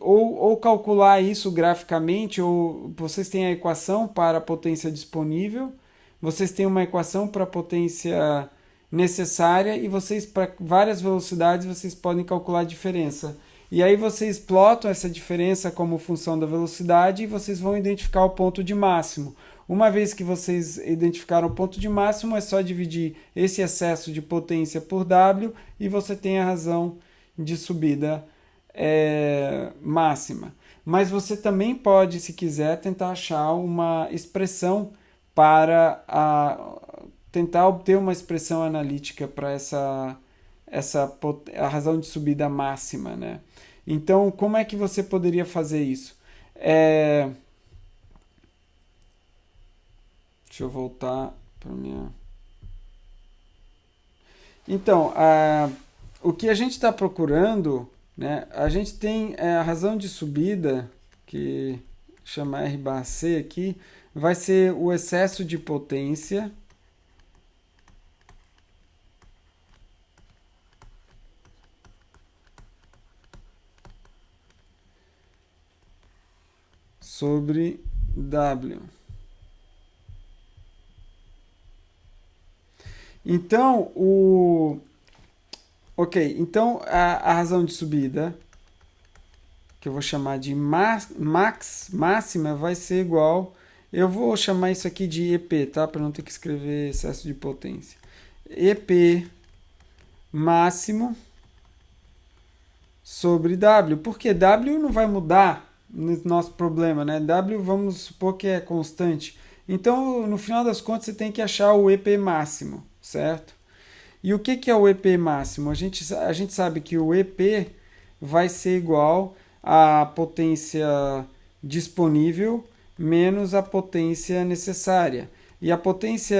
ou calcular isso graficamente, ou vocês têm a equação para a potência disponível, vocês têm uma equação para a potência necessária e vocês, para várias velocidades, vocês podem calcular a diferença. E aí vocês plotam essa diferença como função da velocidade e vocês vão identificar o ponto de máximo. Uma vez que vocês identificaram o ponto de máximo, é só dividir esse excesso de potência por W e você tem a razão de subida máxima. Mas você também pode, se quiser, tentar achar uma expressão para tentar obter uma expressão analítica para a razão de subida máxima, né? Então, como é que você poderia fazer isso? Deixa eu voltar para minha. Então, o que a gente está procurando, né? A gente tem a razão de subida, que chama R/C aqui, vai ser o excesso de potência sobre W. Então, então a razão de subida, que eu vou chamar de máxima, vai ser igual. Eu vou chamar isso aqui de EP, tá? Para não ter que escrever excesso de potência. EP máximo sobre W. Porque W não vai mudar no nosso problema, né? W, vamos supor que é constante. Então, no final das contas, você tem que achar o EP máximo, certo? E o que é o EP máximo? A gente sabe que o EP vai ser igual à potência disponível menos a potência necessária. E a potência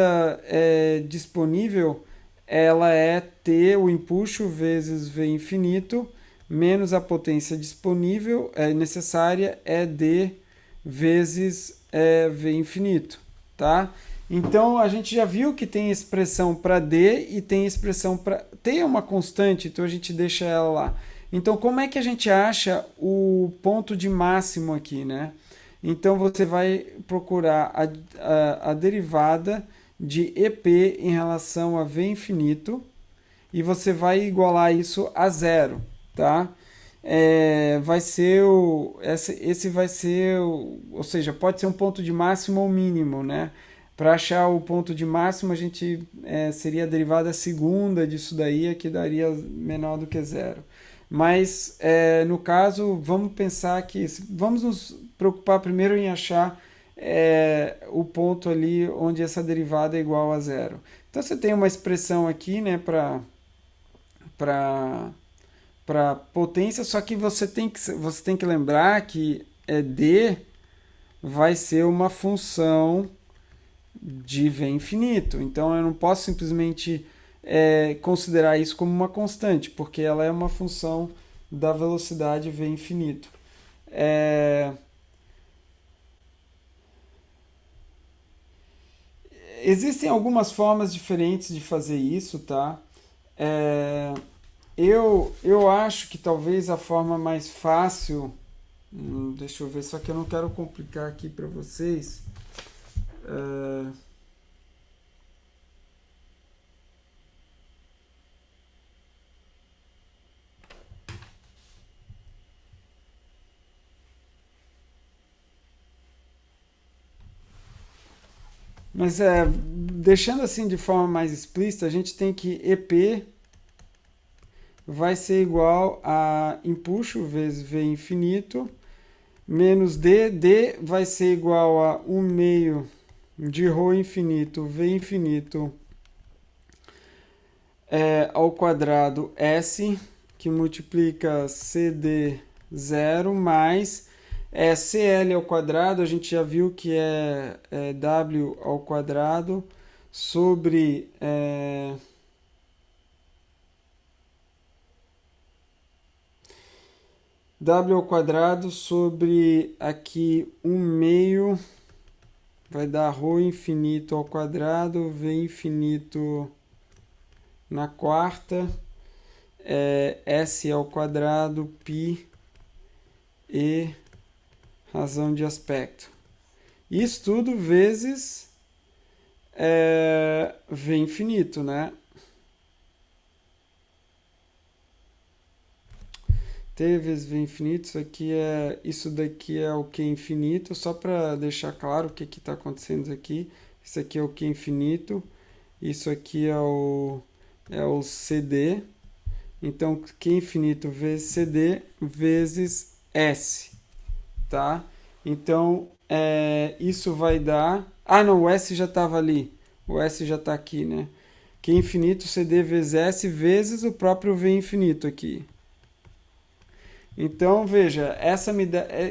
disponível, ela é T, o empuxo, vezes V infinito, menos a potência disponível necessária é D vezes V infinito, tá? Então a gente já viu que tem expressão para D e tem expressão para T, é uma constante, então a gente deixa ela lá. Então como é que a gente acha o ponto de máximo aqui, né? Então você vai procurar a derivada de EP em relação a V infinito e você vai igualar isso a zero, tá? Vai ser esse vai ser ou seja, pode ser um ponto de máximo ou mínimo, né? Para achar o ponto de máximo, a gente seria a derivada segunda disso daí, que daria menor do que zero. Mas, no caso, vamos pensar que... Vamos nos preocupar primeiro em achar o ponto ali onde essa derivada é igual a zero. Então, você tem uma expressão aqui, né, para potência, só que você tem que lembrar que D vai ser uma função de V infinito. Então eu não posso simplesmente considerar isso como uma constante, porque ela é uma função da velocidade V infinito. Existem algumas formas diferentes de fazer isso, tá? Eu acho que talvez a forma mais fácil. Deixa eu ver, só que eu não quero complicar aqui para vocês. Mas deixando assim de forma mais explícita, a gente tem que EP vai ser igual a empuxo vezes V infinito menos D. D vai ser igual a 1 meio de ρ infinito V infinito ao quadrado S, que multiplica CD zero mais CL ao quadrado, a gente já viu que é W ao quadrado sobre W ao quadrado sobre aqui 1 meio vai dar ρ infinito ao quadrado, V infinito na quarta, S ao quadrado, π e razão de aspecto. Isso tudo vezes V infinito, né? t vezes v infinito, isso daqui é o q infinito, só para deixar claro o que está acontecendo aqui. Isso aqui é o q infinito, isso aqui é o CD. Então, q infinito vezes CD vezes S, tá? Então, isso vai dar... Ah, não, o S já estava ali. O S já está aqui, né? Q infinito CD vezes S vezes o próprio V infinito aqui. Então, veja,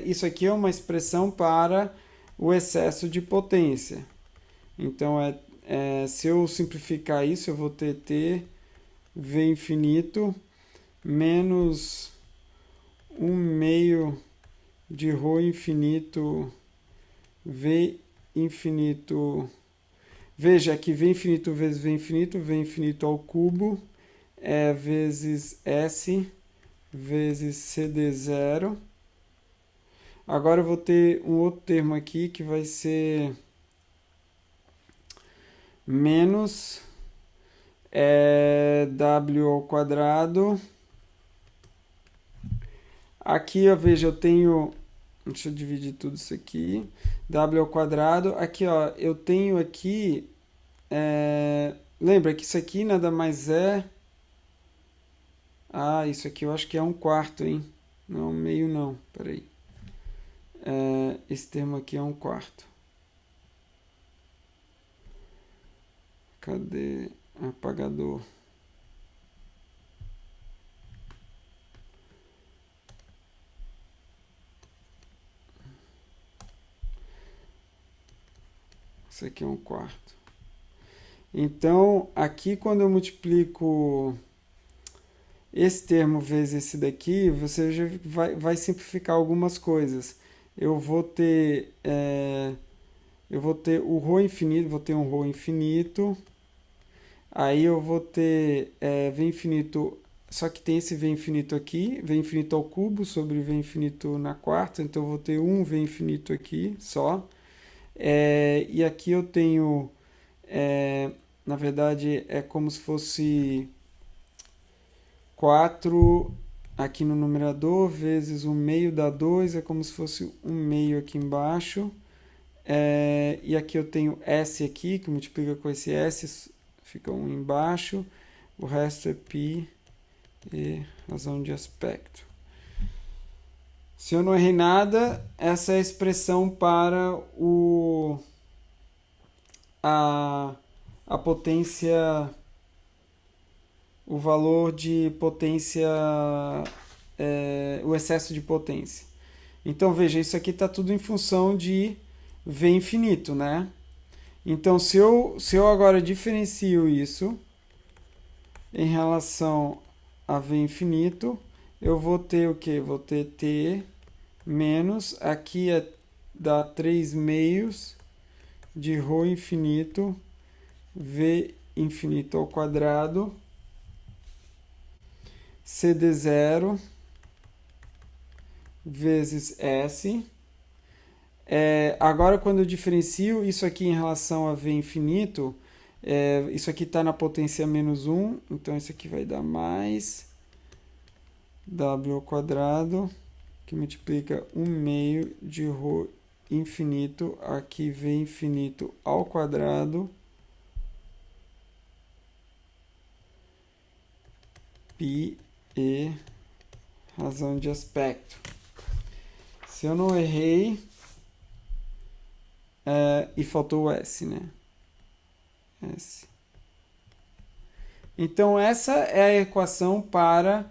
isso aqui é uma expressão para o excesso de potência. Então, se eu simplificar isso, eu vou ter T V infinito menos 1 meio de ρ infinito V infinito. Veja que V infinito vezes V infinito ao cubo vezes S vezes CD0. Agora eu vou ter um outro termo aqui que vai ser menos W ao quadrado. Aqui, ó, veja, eu tenho... Deixa eu dividir tudo isso aqui. W ao quadrado. Aqui, ó, eu tenho aqui... lembra que isso aqui nada mais é... Ah, isso aqui eu acho que é 1/4, hein? Não, meio não. Peraí. Esse termo aqui é 1/4. Cadê? Apagador. Isso aqui é 1/4. Então, aqui quando eu multiplico esse termo vezes esse daqui, você já vai simplificar algumas coisas. Eu vou ter o ρ infinito, vou ter um ρ infinito. Aí eu vou ter V infinito, só que tem esse V infinito aqui, V infinito ao cubo sobre V infinito na quarta, então eu vou ter um V infinito aqui só. E aqui eu tenho, na verdade, é como se fosse 4 aqui no numerador, vezes 1 meio dá 2, é como se fosse 1 meio aqui embaixo. E aqui eu tenho S aqui, que multiplica com esse S, fica 1 embaixo. O resto é π e razão de aspecto. Se eu não errei nada, essa é a expressão para a potência, o valor de potência, o excesso de potência. Então, veja, isso aqui está tudo em função de V infinito, né? Então, se eu agora diferencio isso em relação a V infinito, eu vou ter o quê? Vou ter T menos, aqui dá 3 meios de ρ infinito, V infinito ao quadrado, CD0 vezes S. Agora, quando eu diferencio isso aqui em relação a V infinito, isso aqui está na potência menos 1, então isso aqui vai dar mais W ao quadrado, que multiplica 1 meio de ρ infinito, aqui V infinito ao quadrado, π e razão de aspecto. Se eu não errei, e faltou o S, né? S. Então, essa é a equação para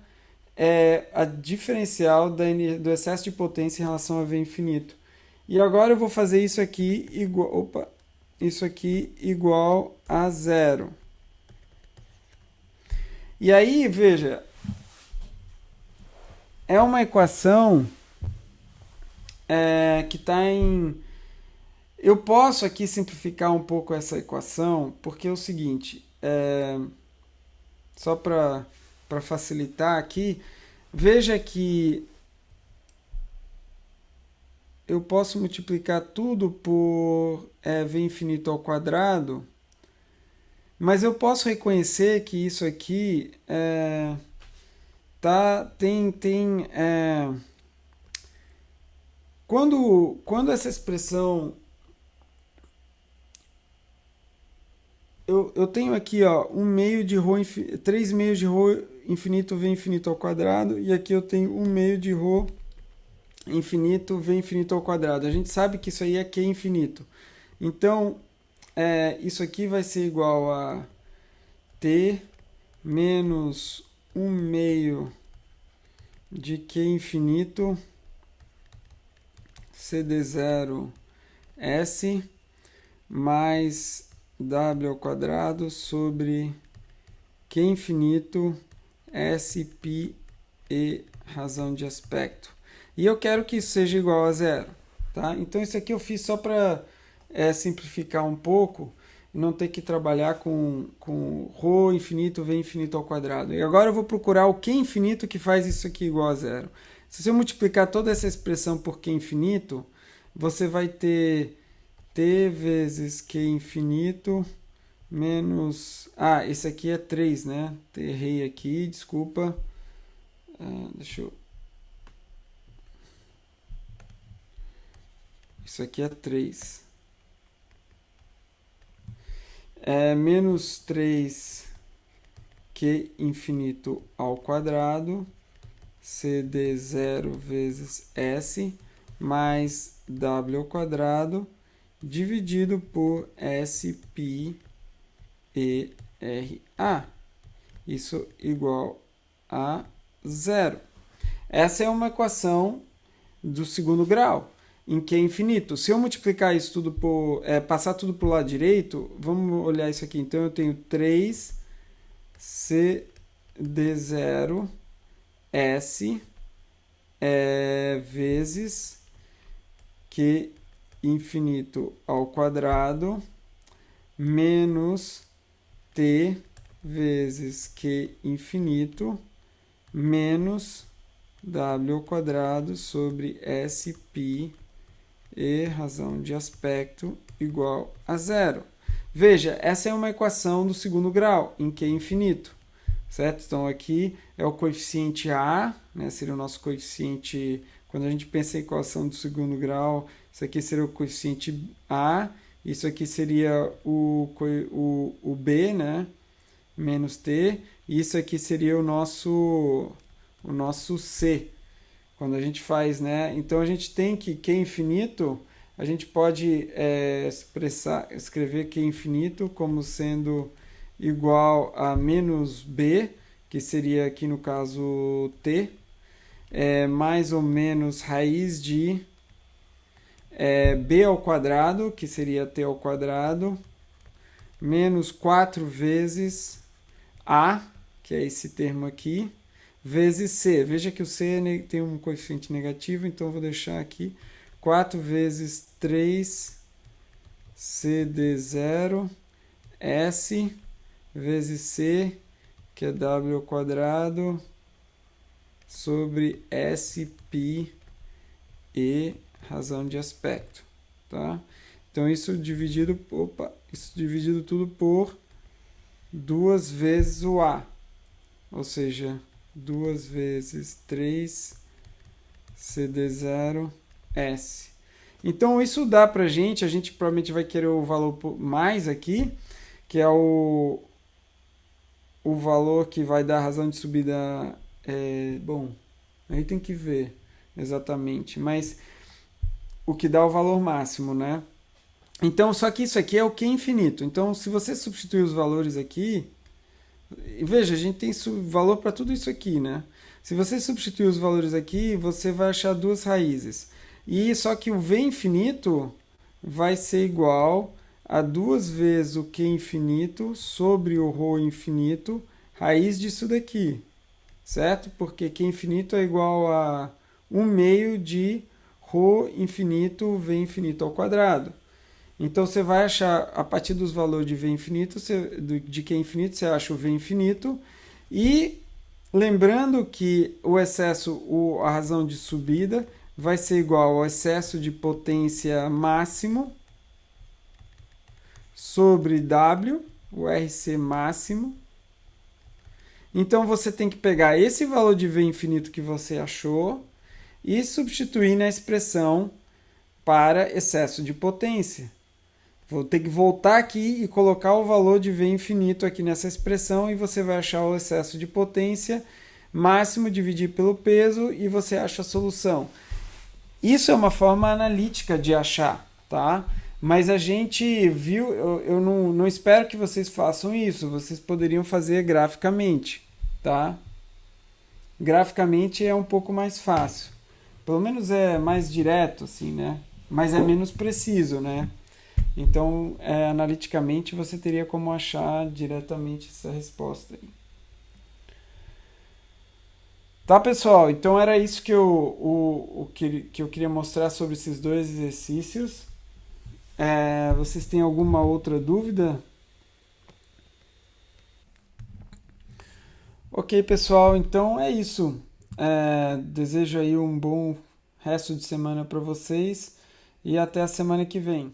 a diferencial do excesso de potência em relação a V infinito. E agora eu vou fazer isso aqui igual a 0. E aí, veja, é uma equação que está em... Eu posso aqui simplificar um pouco essa equação, porque é o seguinte, só para facilitar aqui, veja que eu posso multiplicar tudo por V infinito ao quadrado, mas eu posso reconhecer que isso aqui quando essa expressão eu tenho aqui, ó, 3 meios de ρ infinito v infinito ao quadrado, e aqui eu tenho 1 meio de ρ infinito v infinito ao quadrado. A gente sabe que isso aí é Q infinito. Então, isso aqui vai ser igual a t menos 1 meio de Q infinito CD0 S mais W ao quadrado sobre Q infinito S π e razão de aspecto. E eu quero que isso seja igual a zero. Tá? Então isso aqui eu fiz só para simplificar um pouco, não ter que trabalhar com ρ infinito, v infinito ao quadrado. E agora eu vou procurar o Q infinito que faz isso aqui igual a zero. Se você multiplicar toda essa expressão por Q infinito, você vai ter t vezes Q infinito menos... Ah, esse aqui é 3, né? Errei aqui, desculpa. Deixa eu... Isso aqui é 3. Menos 3 Q infinito ao quadrado, CD0 vezes S, mais W ao quadrado, dividido por S π e RA. Isso igual a zero. Essa é uma equação do segundo grau, em Q infinito. Se eu multiplicar isso tudo por... passar tudo para o lado direito, vamos olhar isso aqui. Então, eu tenho 3 CD0 S vezes Q infinito ao quadrado menos T vezes Q infinito menos W ao quadrado sobre S π e razão de aspecto igual a zero. Veja, essa é uma equação do segundo grau, em Q infinito, certo? Então, aqui é o coeficiente A, né? Seria o nosso coeficiente, quando a gente pensa em equação do segundo grau, isso aqui seria o coeficiente A, isso aqui seria o B, né? Menos T, e isso aqui seria o nosso C. Quando a gente faz, né? Então, a gente tem que Q infinito, a gente pode escrever Q infinito como sendo igual a menos B, que seria aqui no caso T, mais ou menos raiz de B ao quadrado, que seria T ao quadrado, menos 4 vezes A, que é esse termo aqui, vezes C. Veja que o C tem um coeficiente negativo, então eu vou deixar aqui 4 vezes 3 CD0 S vezes C, que é W ao quadrado, sobre S π e razão de aspecto. Tá? Então, isso dividido tudo por 2 vezes o A, ou seja, 2 vezes 3 CD0 S. Então, isso dá para a gente provavelmente vai querer o valor mais aqui, que é o valor que vai dar a razão de subida. Bom, aí tem que ver exatamente, mas o que dá o valor máximo, né? Então, só que isso aqui é o Q infinito. Então, se você substituir os valores aqui, veja, a gente tem valor para tudo isso aqui, né? Se você substituir os valores aqui, você vai achar duas raízes. E só que o V infinito vai ser igual a 2 vezes o Q infinito sobre o ρ infinito, raiz disso daqui, certo? Porque Q infinito é igual a 1 meio de ρ infinito V infinito ao quadrado. Então, você vai achar, a partir dos valores de V infinito, de Q infinito, você acha o V infinito. E lembrando que o excesso, a razão de subida, vai ser igual ao excesso de potência máximo sobre W, o RC máximo, Então você tem que pegar esse valor de V infinito que você achou e substituir na expressão para excesso de potência. Vou ter que voltar aqui e colocar o valor de V infinito aqui nessa expressão e você vai achar o excesso de potência máximo, dividir pelo peso e você acha a solução. Isso é uma forma analítica de achar, tá? Mas a gente viu, eu não espero que vocês façam isso, vocês poderiam fazer graficamente, tá? Graficamente é um pouco mais fácil. Pelo menos é mais direto, assim, né? Mas é menos preciso, né? Então, analiticamente, você teria como achar diretamente essa resposta aí. Tá, pessoal? Então era isso que eu queria mostrar sobre esses dois exercícios. Vocês têm alguma outra dúvida? Ok, pessoal, então é isso. Desejo aí um bom resto de semana para vocês e até a semana que vem.